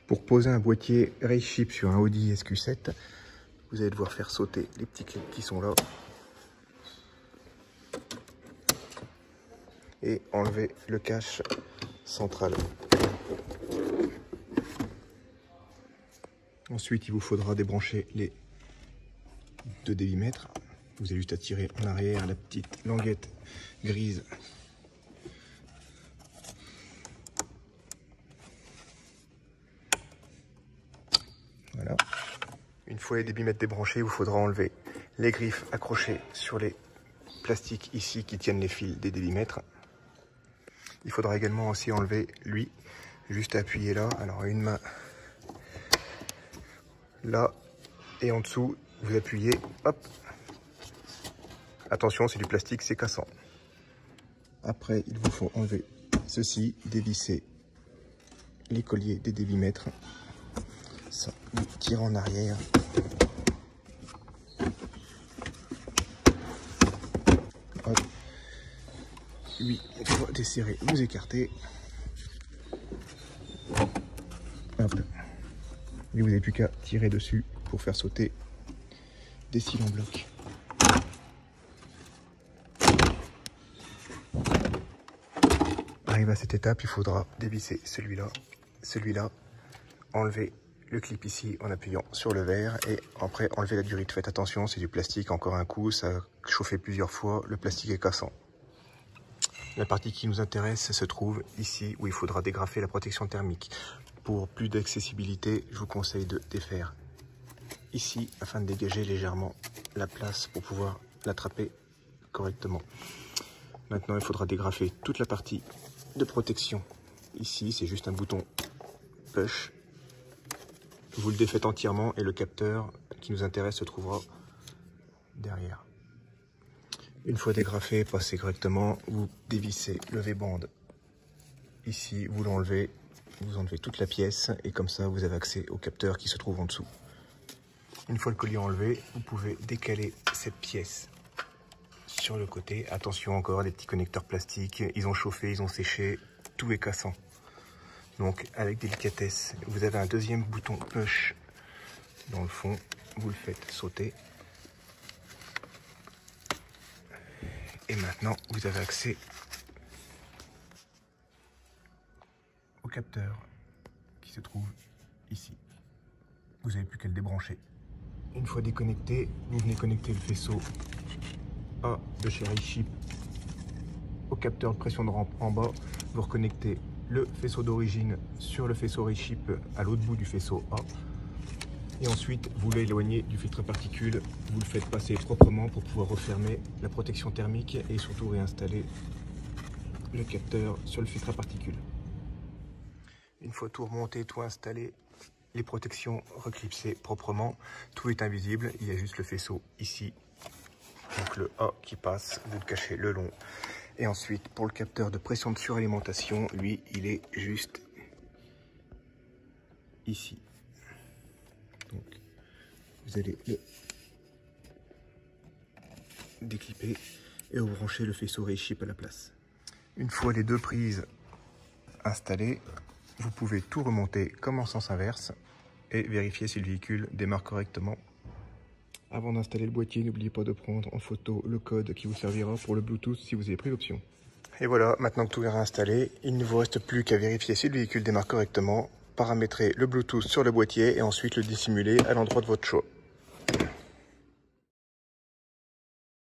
Pour poser un boîtier RayShip sur un Audi SQ7, vous allez devoir faire sauter les petits clips qui sont là et enlever le cache central. Ensuite, il vous faudra débrancher les deux débitmètres. Vous avez juste à tirer en arrière la petite languette grise. Voilà. Une fois les débitmètres débranchés, il vous faudra enlever les griffes accrochées sur les plastiques ici qui tiennent les fils des débitmètres. Il faudra également aussi enlever lui, juste appuyer là. Alors une main là et en dessous, vous appuyez, hop. Attention, c'est du plastique, c'est cassant. Après, il vous faut enlever ceci, dévisser les colliers des débitmètres. Ça, vous tirez en arrière. Hop. Lui, une fois desserré, vous écartez. Hop. Et vous n'avez plus qu'à tirer dessus pour faire sauter des cils en bloc. Arrivé à cette étape, il faudra dévisser celui-là, enlever le clip ici en appuyant sur le verre et après enlever la durite. Faites attention, c'est du plastique, encore un coup, ça a chauffé plusieurs fois, le plastique est cassant. La partie qui nous intéresse se trouve ici où il faudra dégrafer la protection thermique. Pour plus d'accessibilité, je vous conseille de défaire ici afin de dégager légèrement la place pour pouvoir l'attraper correctement. Maintenant, il faudra dégrafer toute la partie de protection. Ici, c'est juste un bouton push. Vous le défaites entièrement et le capteur qui nous intéresse se trouvera derrière. Une fois dégrafé, passé correctement, vous dévissez le V-band. Ici, vous l'enlevez, vous enlevez toute la pièce et comme ça, vous avez accès au capteur qui se trouve en dessous. Une fois le collier enlevé, vous pouvez décaler cette pièce sur le côté. Attention encore, les petits connecteurs plastiques, ils ont chauffé, ils ont séché, tout est cassant. Donc avec délicatesse, vous avez un deuxième bouton push dans le fond, vous le faites sauter. Et maintenant, vous avez accès au capteur qui se trouve ici. Vous n'avez plus qu'à le débrancher. Une fois déconnecté, vous venez connecter le faisceau A de chez RayShip au capteur de pression de rampe en bas. Vous reconnectez le faisceau d'origine sur le faisceau RayShip à l'autre bout du faisceau A. Et ensuite, vous l'éloignez du filtre à particules, vous le faites passer proprement pour pouvoir refermer la protection thermique et surtout réinstaller le capteur sur le filtre à particules. Une fois tout remonté, tout installé, les protections reclipsées proprement, tout est invisible, il y a juste le faisceau ici. Donc le A qui passe, vous le cachez le long. Et ensuite, pour le capteur de pression de suralimentation, lui, il est juste ici. Donc, vous allez le déclipper et vous branchez le faisceau RayShip à la place. Une fois les deux prises installées, vous pouvez tout remonter comme en sens inverse et vérifier si le véhicule démarre correctement. Avant d'installer le boîtier, n'oubliez pas de prendre en photo le code qui vous servira pour le Bluetooth si vous avez pris l'option. Et voilà, maintenant que tout est réinstallé, il ne vous reste plus qu'à vérifier si le véhicule démarre correctement, paramétrer le Bluetooth sur le boîtier et ensuite le dissimuler à l'endroit de votre choix.